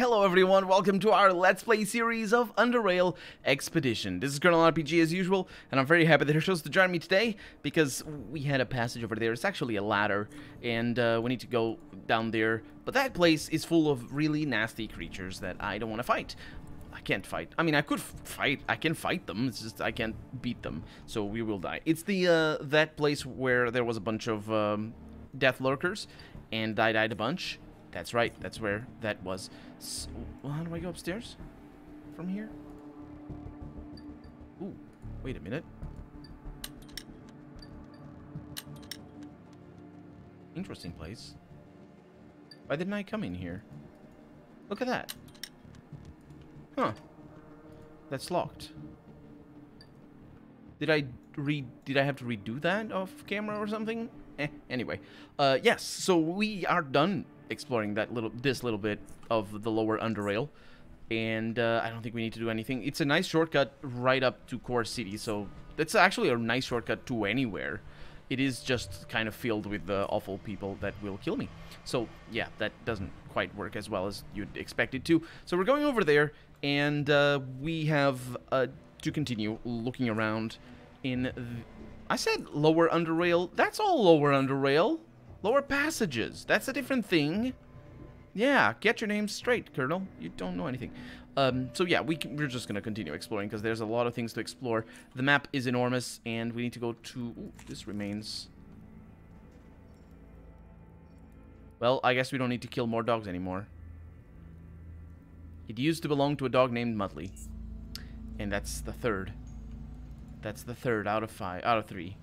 Hello everyone, welcome to our Let's Play series of Underrail Expedition. This is Colonel RPG as usual, and I'm very happy that you're supposed to join me today, because we had a passage over there. It's actually a ladder, and we need to go down there. But that place is full of really nasty creatures that I don't want to fight. I can't fight. I mean, I could fight. I can fight them. It's just I can't beat them, so we will die. It's the that place where there was a bunch of death lurkers, and I died a bunch. That's right, that's where that was. So, well, how do I go upstairs? From here? Ooh, wait a minute. Interesting place. Why didn't I come in here? Look at that. Huh. That's locked. Did I have to redo that off camera or something? Anyway. Yes, so we are done exploring this little bit of the lower Underrail, and I don't think we need to do anything. It's a nice shortcut right up to Core City, so that's actually a nice shortcut to anywhere. It is just kind of filled with awful people that will kill me. So yeah, that doesn't quite work as well as you'd expect it to. So we're going over there, and we have to continue looking around in I said lower Underrail. That's all lower Underrail. Lower passages. That's a different thing. Yeah, get your name straight, Colonel. You don't know anything. So yeah, we're just going to continue exploring because there's a lot of things to explore. The map is enormous, and we need to go to... Ooh, this remains... Well, I guess we don't need to kill more dogs anymore. It used to belong to a dog named Mudley. And that's the third. That's the third out of 3.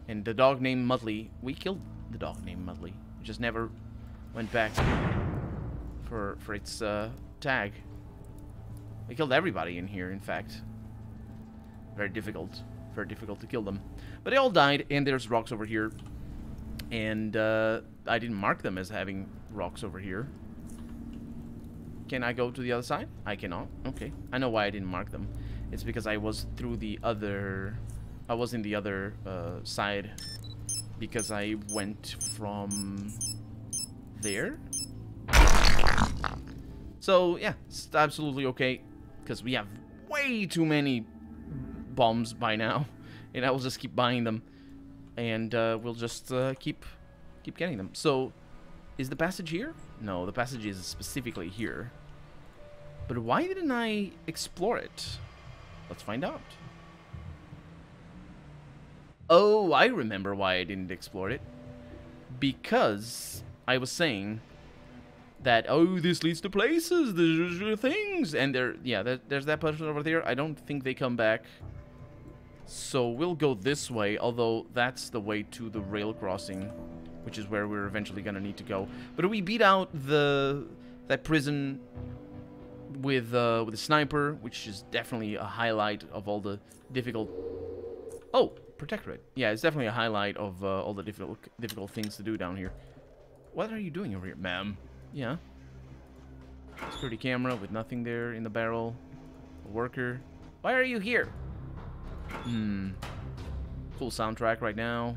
And the dog named Mudley, we killed the dog named Mudley. It just never went back for its tag. We killed everybody in here, in fact. Very difficult to kill them. But they all died, and there's rocks over here. And I didn't mark them as having rocks over here. Can I go to the other side? I cannot. Okay. I know why I didn't mark them. It's because I was through the other... I was in the other side. Because I went from there. So, yeah, it's absolutely okay. Because we have way too many bombs by now. And I will just keep buying them. And we'll just keep getting them. So, is the passage here? No, the passage is specifically here. But why didn't I explore it? Let's find out. Oh, I remember why I didn't explore it. Because I was saying that, oh, this leads to places, there's things, and there's that person over there. I don't think they come back. So we'll go this way, although that's the way to the rail crossing, which is where we're eventually gonna need to go. But we beat out that prison with a sniper, which is definitely a highlight of all the difficult... Oh! Protectorate. Yeah, it's definitely a highlight of all the difficult things to do down here. What are you doing over here, ma'am? Yeah. Security camera with nothing there in the barrel. A worker. Why are you here? Cool soundtrack right now.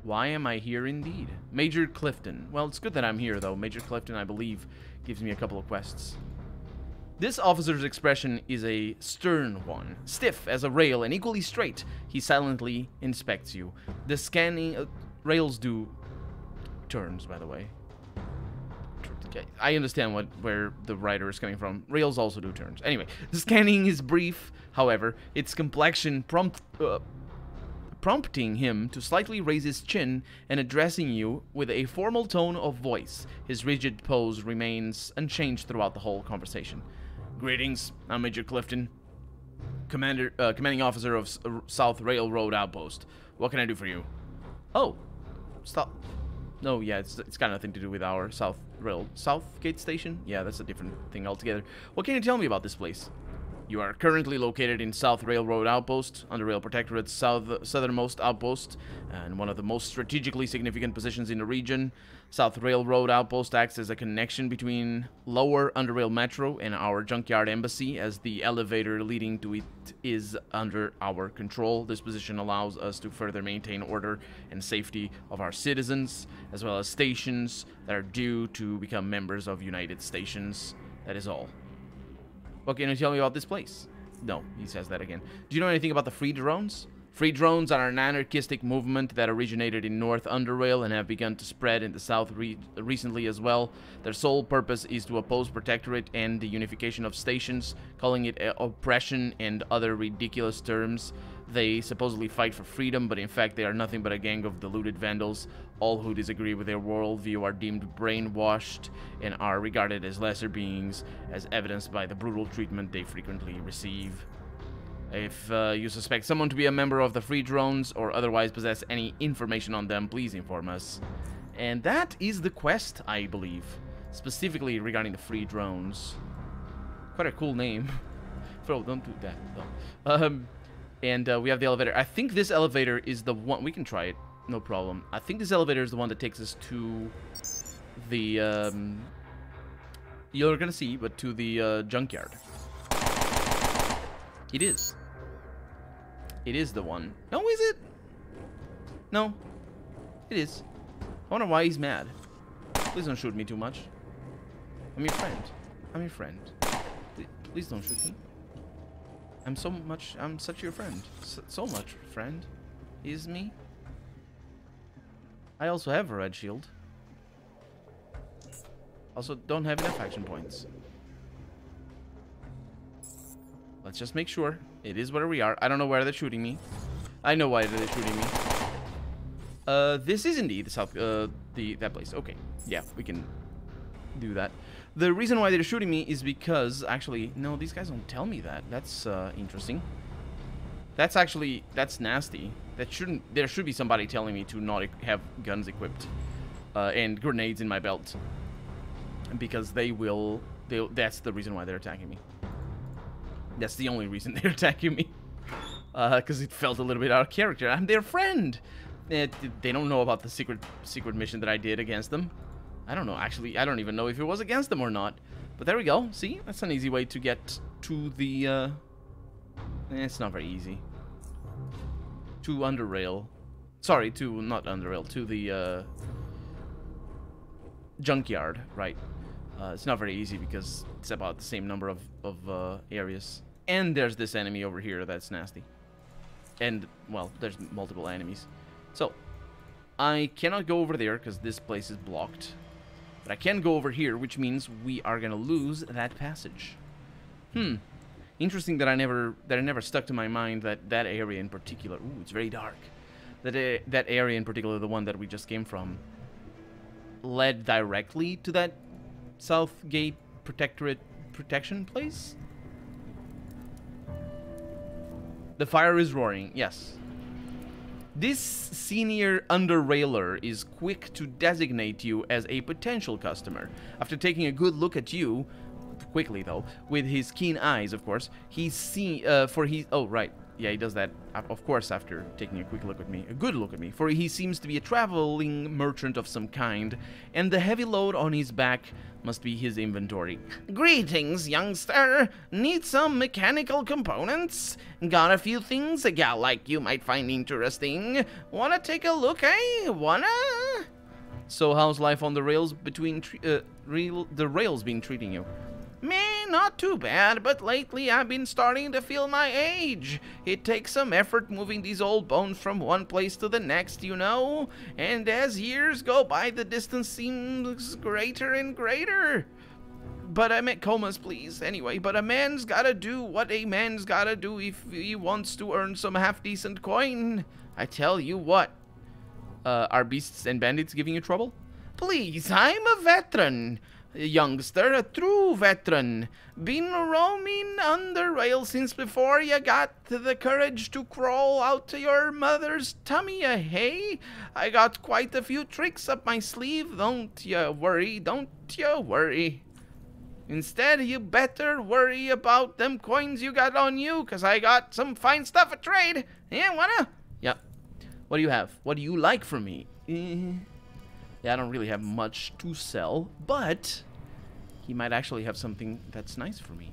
Why am I here indeed? Major Clifton. Well, it's good that I'm here, though. Major Clifton, I believe, gives me a couple of quests. This officer's expression is a stern one. Stiff as a rail and equally straight, he silently inspects you. The scanning... rails do turns, by the way. I understand where the writer is coming from. Rails also do turns. Anyway, the scanning is brief, however, its complexion prompting him to slightly raise his chin and addressing you with a formal tone of voice. His rigid pose remains unchanged throughout the whole conversation. Greetings, I'm Major Clifton, commanding officer of South Railroad Outpost. What can I do for you? Oh, stop. No, yeah, it's got nothing to do with our Southgate Station. Yeah, that's a different thing altogether. What can you tell me about this place? You are currently located in South Railroad Outpost, Underrail Protectorate's southernmost outpost, and one of the most strategically significant positions in the region. South Railroad Outpost acts as a connection between Lower Underrail Metro and our Junkyard Embassy, as the elevator leading to it is under our control. This position allows us to further maintain order and safety of our citizens, as well as stations that are due to become members of United Stations. That is all. What can you tell me about this place? No, he says that again. Do you know anything about the Free Drones? Free Drones are an anarchistic movement that originated in North Underrail and have begun to spread in the South recently as well. Their sole purpose is to oppose Protectorate and the unification of stations, calling it oppression and other ridiculous terms. They supposedly fight for freedom, but in fact they are nothing but a gang of deluded vandals. All who disagree with their worldview are deemed brainwashed and are regarded as lesser beings, as evidenced by the brutal treatment they frequently receive. If you suspect someone to be a member of the Free Drones or otherwise possess any information on them, please inform us. And that is the quest, I believe, specifically regarding the Free Drones. Quite a cool name. Bro, don't do that, though. And we have the elevator. I think this elevator is the one... We can try it, no problem. I think this elevator is the one that takes us to the... You're gonna see, but to the junkyard. It is. It is the one. No, is it? No. It is. I wonder why he's mad. Please don't shoot me too much. I'm your friend. I'm your friend. Please don't shoot me. I'm such your friend. So much friend. Is me. I also have a red shield. Also don't have enough action points. Let's just make sure. It is where we are. I don't know where they're shooting me. I know why they're shooting me. This is indeed the south, that place. Okay. Yeah, we can do that. The reason why they're shooting me is because, actually, no, these guys don't tell me that. That's, interesting. That's nasty. There should be somebody telling me to not have guns equipped, and grenades in my belt. Because that's the reason why they're attacking me. That's the only reason they're attacking me. Because it felt a little bit out of character. I'm their friend. They don't know about the secret mission that I did against them. I don't know. Actually, I don't even know if it was against them or not. But there we go. See? That's an easy way to get to the... it's not very easy. To Underrail. Sorry, not Underrail. To the junkyard, right. It's not very easy because it's about the same number of areas. And there's this enemy over here that's nasty. And, well, there's multiple enemies. So, I cannot go over there because this place is blocked. But I can go over here, which means we are going to lose that passage. Interesting that it never stuck to my mind that area in particular... Ooh, it's very dark. That area in particular, the one that we just came from, led directly to that Southgate Protectorate protection place? The fire is roaring, yes. This senior underrailer is quick to designate you as a potential customer. After taking a good look at you, quickly though, with his keen eyes, of course, oh right, yeah, he does that, of course, after taking a quick look at me, a good look at me, for he seems to be a traveling merchant of some kind, and the heavy load on his back must be his inventory. Greetings, youngster. Need some mechanical components? Got a few things a gal like you might find interesting. Wanna take a look, eh? Wanna? So how's life on the rails between the rails been treating you? Me, not too bad, but lately I've been starting to feel my age. It takes some effort moving these old bones from one place to the next, you know. And as years go by, the distance seems greater and greater. But I meant comas, please. Anyway, but a man's gotta do what a man's gotta do if he wants to earn some half-decent coin. I tell you what. Are beasts and bandits giving you trouble? Please, I'm a veteran. Youngster, a true veteran. Been roaming Underrail since before you got the courage to crawl out to your mother's tummy, hey? I got quite a few tricks up my sleeve, don't you worry, don't you worry. Instead, you better worry about them coins you got on you, because I got some fine stuff at trade. Yeah, wanna? Yep. What do you have? What do you like from me? Yeah, I don't really have much to sell, but he might actually have something that's nice for me.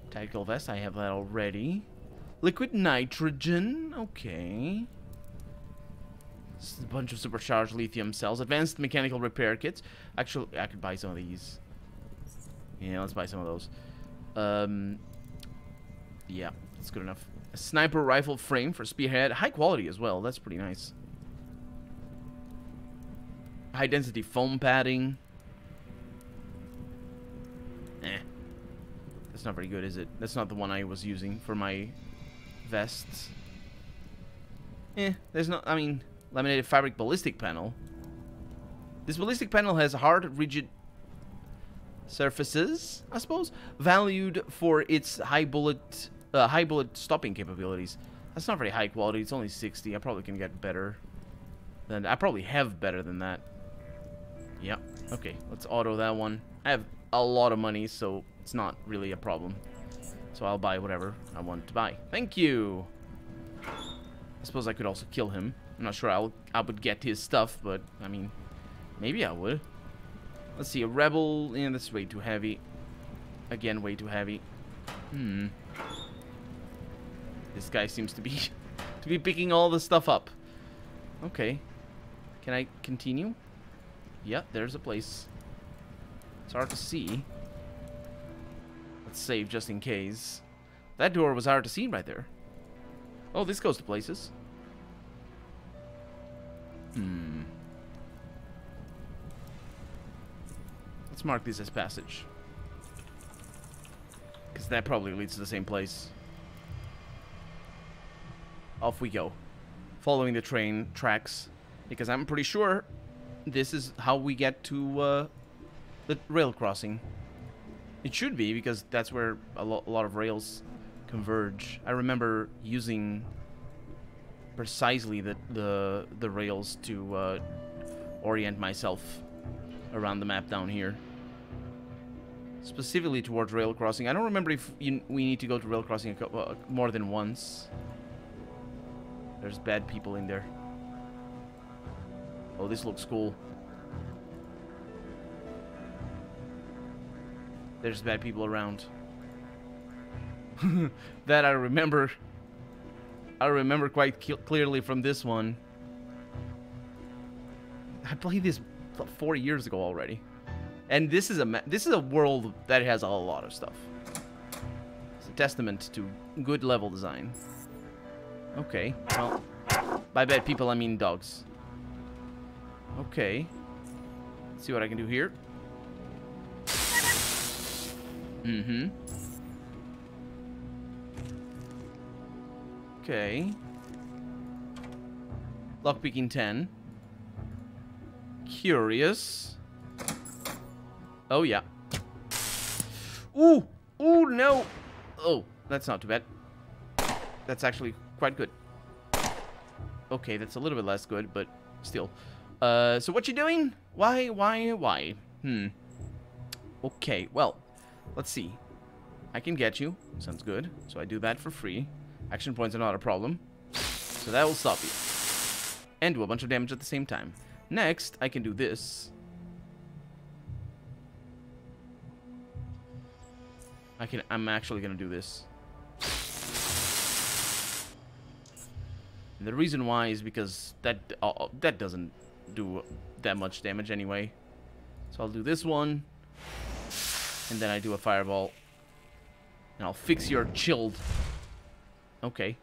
Tactical vest, I have that already. Liquid nitrogen, okay. This is a bunch of supercharged lithium cells. Advanced mechanical repair kits. Actually, I could buy some of these. Yeah, let's buy some of those. Yeah, that's good enough. A sniper rifle frame for spearhead. High quality as well. That's pretty nice. High density foam padding. That's not very good, is it? That's not the one I was using for my vests. There's no... I mean, laminated fabric ballistic panel. This ballistic panel has hard, rigid surfaces, I suppose, valued for its high bullet stopping capabilities. That's not very high quality. It's only 60. I probably can get better than... I probably have better than that. Yep. Okay, let's auto that one. I have a lot of money, so it's not really a problem. So I'll buy whatever I want to buy. Thank you. I suppose I could also kill him. I'm not sure I would get his stuff, but I mean, maybe I would. Let's see, a rebel. Yeah, that's way too heavy. Again, way too heavy. This guy seems to be picking all the stuff up. Okay. Can I continue? Yeah, there's a place. It's hard to see. Let's save just in case. That door was hard to see right there. Oh, this goes to places. Let's mark this as passage. Because that probably leads to the same place. Off we go. Following the train tracks. Because I'm pretty sure this is how we get to the rail crossing. It should be, because that's where a lot of rails converge. I remember using precisely the rails to orient myself around the map down here. Specifically towards rail crossing. I don't remember if we need to go to rail crossing more than once. There's bad people in there. Oh, this looks cool. There's bad people around. That I remember. I remember quite clearly from this one. I played this 4 years ago already, and this is a world that has a lot of stuff. It's a testament to good level design. Okay, well, by bad people I mean dogs. Okay, let's see what I can do here. Okay. Lockpicking 10. Curious. Oh, yeah. Ooh! Ooh, no! Oh, that's not too bad. That's actually quite good. Okay, that's a little bit less good, but still. So what you doing? Why? Okay, well, let's see. I can get you. Sounds good. So I do that for free. Action points are not a problem. So that will stop you. And do a bunch of damage at the same time. Next, I can do this. I'm actually gonna do this. And the reason why is because that doesn't do that much damage anyway. So I'll do this one. And then I do a fireball. And I'll fix your chilled. Okay.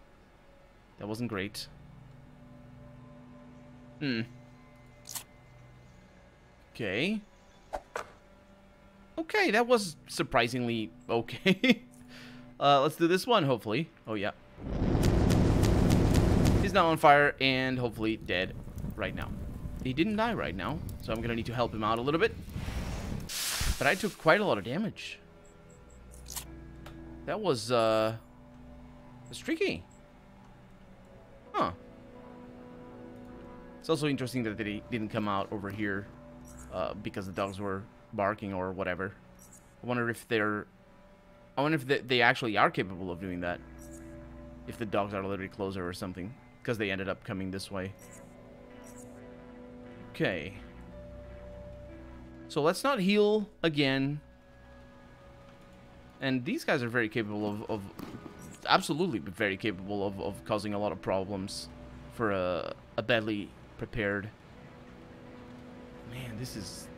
That wasn't great. Okay. Okay, that was surprisingly okay. Let's do this one, hopefully. Oh, yeah. He's now on fire and hopefully dead right now. He didn't die right now, so I'm gonna need to help him out a little bit. But I took quite a lot of damage. That was, that's tricky. Huh. It's also interesting that they didn't come out over here because the dogs were barking or whatever. I wonder if they're... I wonder if they actually are capable of doing that. If the dogs are literally closer or something. Because they ended up coming this way. Okay. So let's not heal again. And these guys are very capable of absolutely very capable of causing a lot of problems for a badly prepared. Man, this is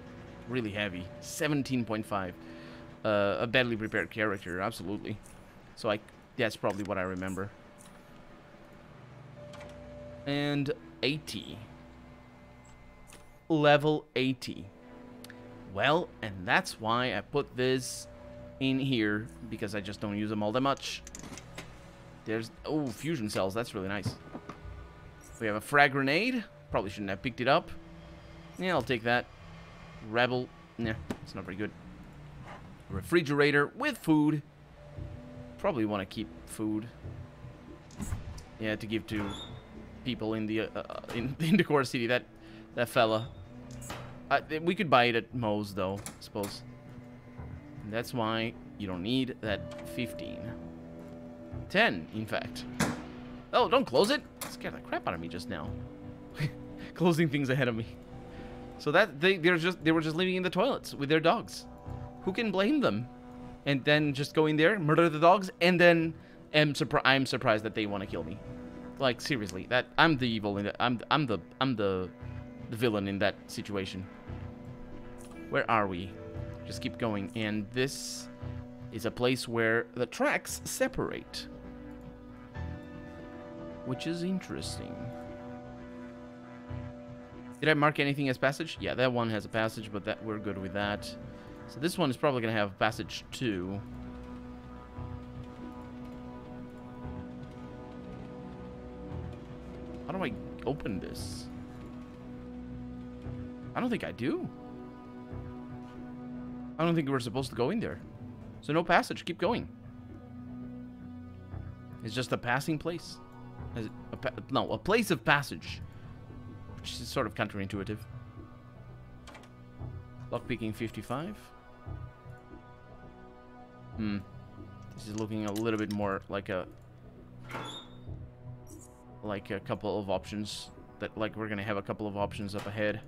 really heavy. 17.5. A badly prepared character, absolutely. So that's probably what I remember. And 80. Level 80. Well, and that's why I put this in here, because I just don't use them all that much. There's... oh, fusion cells. That's really nice. We have a frag grenade. Probably shouldn't have picked it up. Yeah, I'll take that. Rebel. Nah, it's not very good. Refrigerator with food. Probably want to keep food. Yeah, to give to people in the in the core city. That fella. We could buy it at Moe's though, I suppose. And that's why you don't need that 15. 10, in fact. Oh, don't close it. It scared the crap out of me just now. Closing things ahead of me. So that they were just living in the toilets with their dogs. Who can blame them? And then just go in there, murder the dogs, and then I'm surprised that they want to kill me. Like seriously, that I'm the evil in that. I'm the villain in that situation. Where are we? Just keep going, and this is a place where the tracks separate, which is interesting. Did I mark anything as passage? Yeah, that one has a passage, but that we're good with that. So this one is probably gonna have passage 2. How do I open this? I don't think I do. I don't think we're supposed to go in there. So no passage. Keep going. It's just a passing place. A place of passage. Which is sort of counterintuitive. Lockpicking 55. This is looking a little bit more like a couple of options. Like we're gonna have a couple of options up ahead.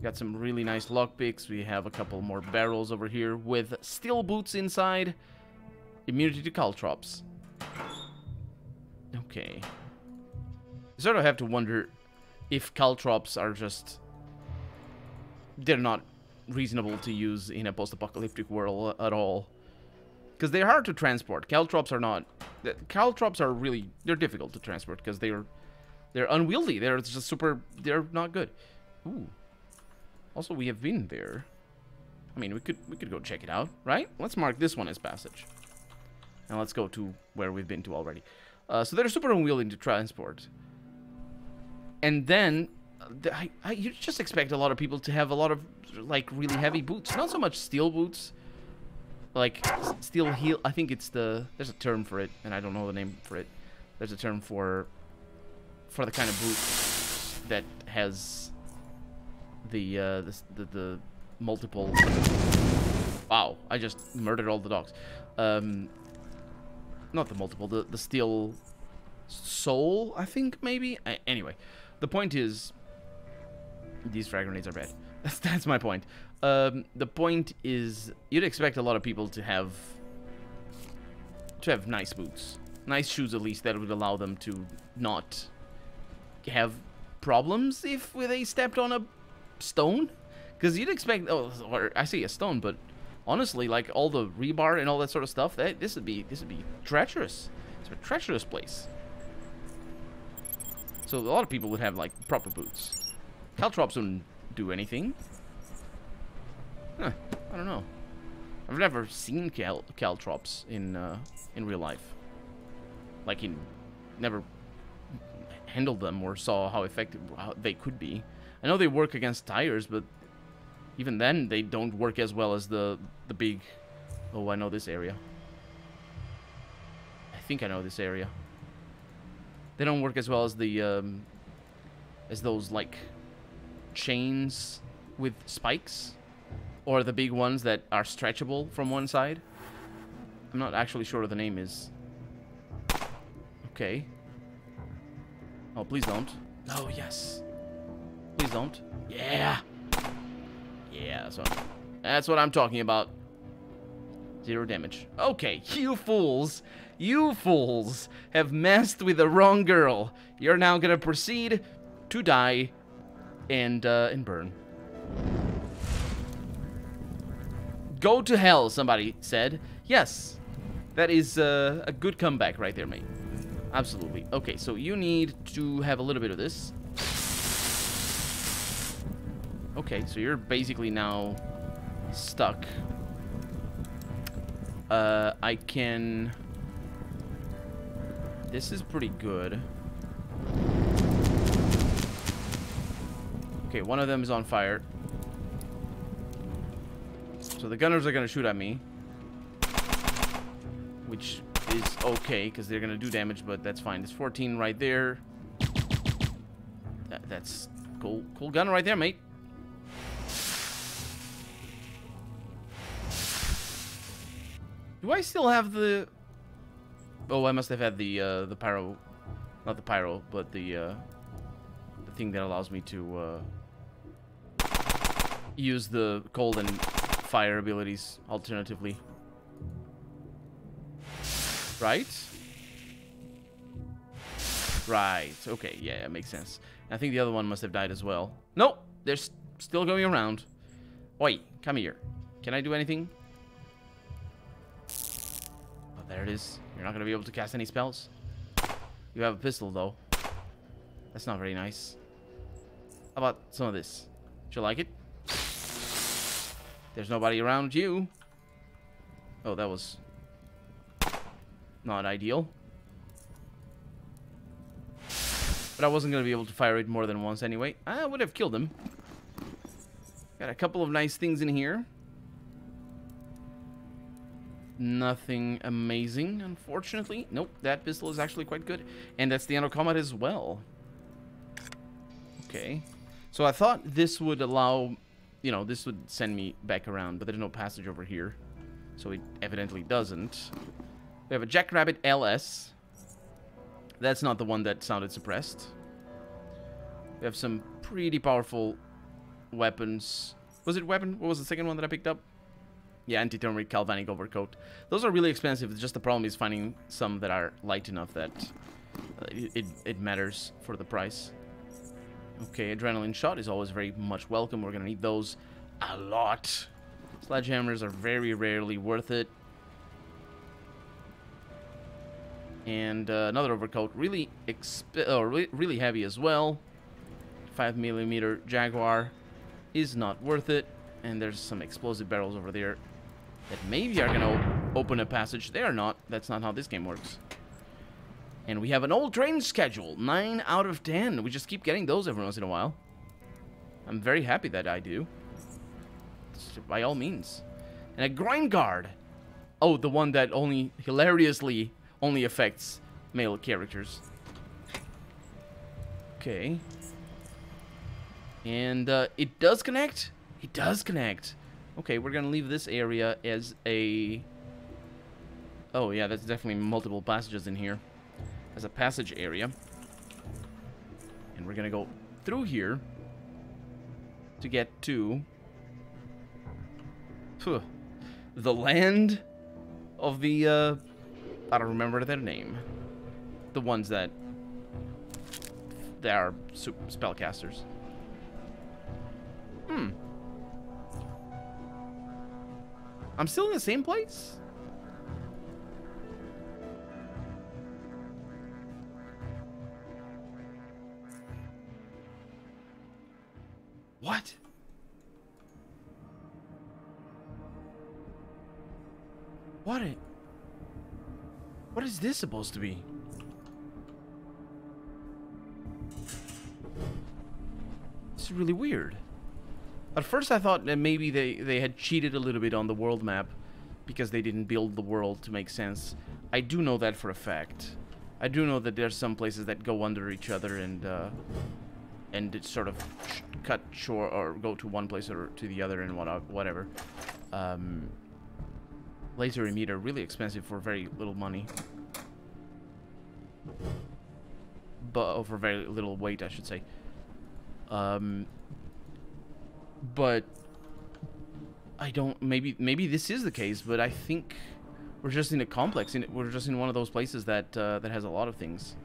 Got some really nice lockpicks. We have a couple more barrels over here with steel boots inside. Immunity to caltrops. Okay. You sort of have to wonder if caltrops are just... they're not reasonable to use in a post-apocalyptic world at all. Because they're hard to transport. Caltrops are not... caltrops are really... they're difficult to transport because they're unwieldy. They're just super... they're not good. Ooh. Also, we have been there. I mean, we could go check it out, right? Let's mark this one as passage. And let's go to where we've been to already. So they're super unwieldy to transport. And then, you just expect a lot of people to have a lot of, like, really heavy boots. Not so much steel boots. Like, steel heel. I think it's the... there's a term for it, and I don't know the name for it. There's a term for the kind of boot that has... the multiple... wow, I just murdered all the dogs. Not the multiple, the steel sole, I think, maybe? Anyway, the point is... these frag grenades are bad. That's my point. The point is, you'd expect a lot of people to have nice boots. Nice shoes, at least, that would allow them to not have problems if they stepped on a stone, because you'd expect, or I say a stone, but honestly, like all the rebar and all that sort of stuff, this would be treacherous. It's a treacherous place. So a lot of people would have like proper boots. Caltrops wouldn't do anything. Huh, I don't know. I've never seen caltrops in real life. Like never handled them or saw how effective they could be. I know they work against tires, but even then, they don't work as well as the big... oh, I know this area. I think I know this area. They don't work as well as the, as those, like, chains with spikes. Or the big ones that are stretchable from one side. I'm not actually sure what the name is. Okay. Oh, please don't. Oh, yes. Please don't. Yeah. Yeah, that's what I'm talking about. 0 damage. Okay, you fools. You fools have messed with the wrong girl. You're now gonna proceed to die and burn. Go to hell, somebody said. Yes, that is a good comeback right there, mate. Absolutely. Okay, so you need to have a little bit of this. Okay, so you're basically now stuck. I can... This is pretty good. Okay, one of them is on fire. So the gunners are going to shoot at me. Which is okay, because they're going to do damage, but that's fine. There's 14 right there. That's cool. Cool gun right there, mate. Do I still have the... Oh, I must have had the pyro... Not the pyro, but the thing that allows me to use the cold and fire abilities alternatively. Right? Right. Okay, yeah, it makes sense. I think the other one must have died as well. Nope, they're still going around. Oi, come here. Can I do anything? Oh, there it is. You're not going to be able to cast any spells. You have a pistol, though. That's not very nice. How about some of this? Do you like it? There's nobody around you. Oh, that was not ideal. But I wasn't going to be able to fire it more than once anyway. I would have killed him. Got a couple of nice things in here. Nothing amazing, unfortunately. Nope, that pistol is actually quite good. And that's the end of combat as well. Okay. So I thought this would allow... You know, this would send me back around, but there's no passage over here. So it evidently doesn't. We have a Jackrabbit LS. That's not the one that sounded suppressed. We have some pretty powerful weapons. Was it weapon? What was the second one that I picked up? Yeah, anti-thermic galvanic overcoat. Those are really expensive. It's just the problem is finding some that are light enough that it matters for the price. Okay, adrenaline shot is always very much welcome. We're gonna need those a lot. Sledgehammers are very rarely worth it. And another overcoat, really really heavy as well. 5mm Jaguar is not worth it. And there's some explosive barrels over there that maybe are gonna open a passage. They are not. That's not how this game works. And we have an old train schedule, 9 out of 10. We just keep getting those every once in a while. I'm very happy that I do. By all means. And a grind guard. Oh, the one that hilariously only affects male characters. Okay. And it does connect. It does connect. Okay, we're gonna leave this area as a... Oh yeah, that's definitely multiple passages in here. As a passage area. And we're gonna go through here to get to the land of the I don't remember their name. The ones that they are spellcasters. I'm still in the same place? What? What is this supposed to be? It's really weird. At first I thought that maybe they had cheated a little bit on the world map because they didn't build the world to make sense. I do know that for a fact. I do know that there's some places that go under each other and it sort of cut short or go to one place or to the other and whatever. Laser emitter, really expensive for very little money. But for very little weight, I should say. But I don't. Maybe this is the case, but I think we're just in a complex. We're just in one of those places that that has a lot of things.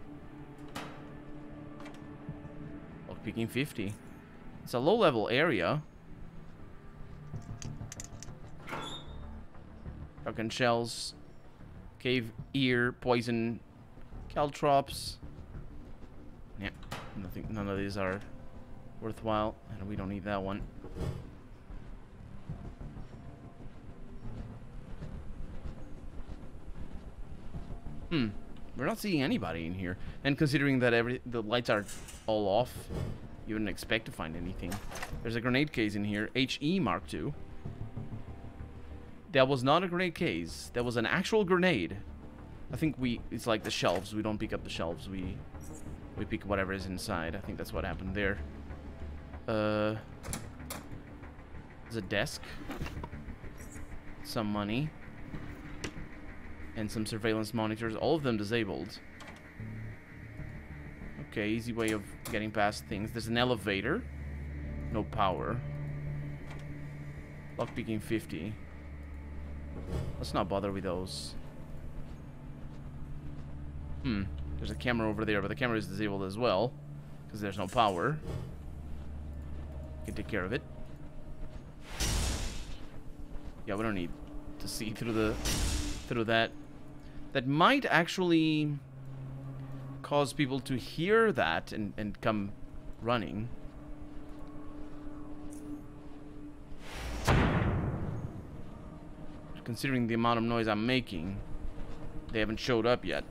Lockpicking 50. It's a low-level area. Shotgun shells, cave ear, poison, caltrops. Yeah, none of these are worthwhile, and we don't need that one. We're not seeing anybody in here, and considering that the lights are all off, you wouldn't expect to find anything. There's a grenade case in here, HE Mark II. That was not a grenade case. That was an actual grenade. I think it's like the shelves. We don't pick up the shelves. We pick whatever is inside. I think that's what happened there. There's a desk. Some money. And some surveillance monitors. All of them disabled. Okay, easy way of getting past things. There's an elevator. No power. Lockpicking 50. Let's not bother with those. There's a camera over there, but the camera is disabled as well because there's no power. You can take care of it. Yeah, we don't need to see through that. That might actually cause people to hear that and come running. Considering the amount of noise I'm making, they haven't showed up yet.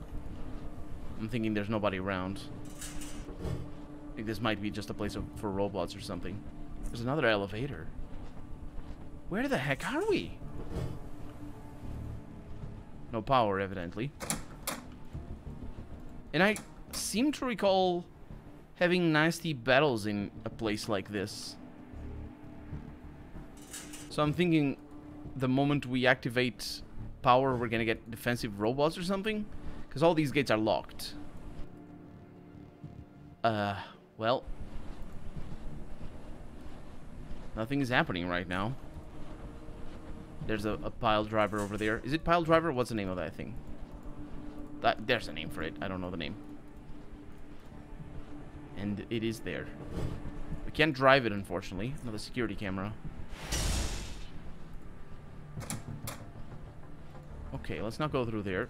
I'm thinking there's nobody around. I think this might be just a place for robots or something. There's another elevator. Where the heck are we? No power, evidently. And I seem to recall having nasty battles in a place like this. So I'm thinking the moment we activate power, we're gonna get defensive robots or something? Because all these gates are locked. Well. Nothing is happening right now. There's a pile driver over there. Is it pile driver? What's the name of that thing? There's a name for it. I don't know the name. And it is there. We can't drive it, unfortunately. Another security camera. Okay, let's not go through there.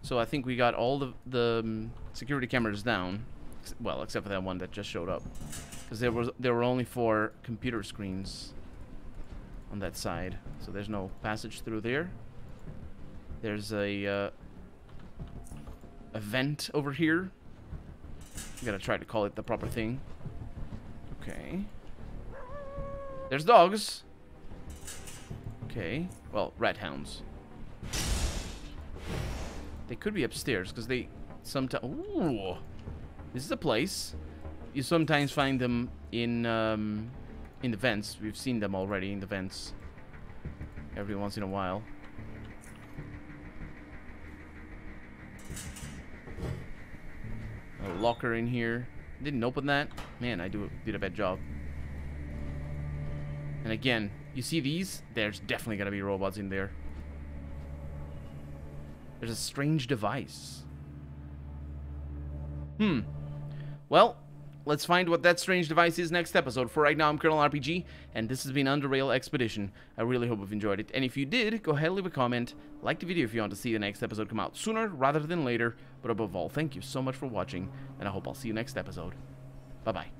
So I think we got all the security cameras down. Well, except for that one that just showed up. Because there were only 4 computer screens on that side. So there's no passage through there. There's a vent over here. I'm gonna try to call it the proper thing. Okay. There's dogs. Okay. Well, rat hounds. They could be upstairs because they sometimes. Ooh, this is a place. You sometimes find them in the vents. We've seen them already in the vents. Every once in a while. A locker in here. Didn't open that. Man, I did a bad job. And again, you see these? There's definitely gonna be robots in there. There's a strange device. Well, let's find what that strange device is next episode. For right now, I'm Colonel RPG, and this has been Underrail Expedition. I really hope you've enjoyed it. And if you did, go ahead and leave a comment. Like the video if you want to see the next episode come out sooner rather than later. But above all, thank you so much for watching, and I hope I'll see you next episode. Bye-bye.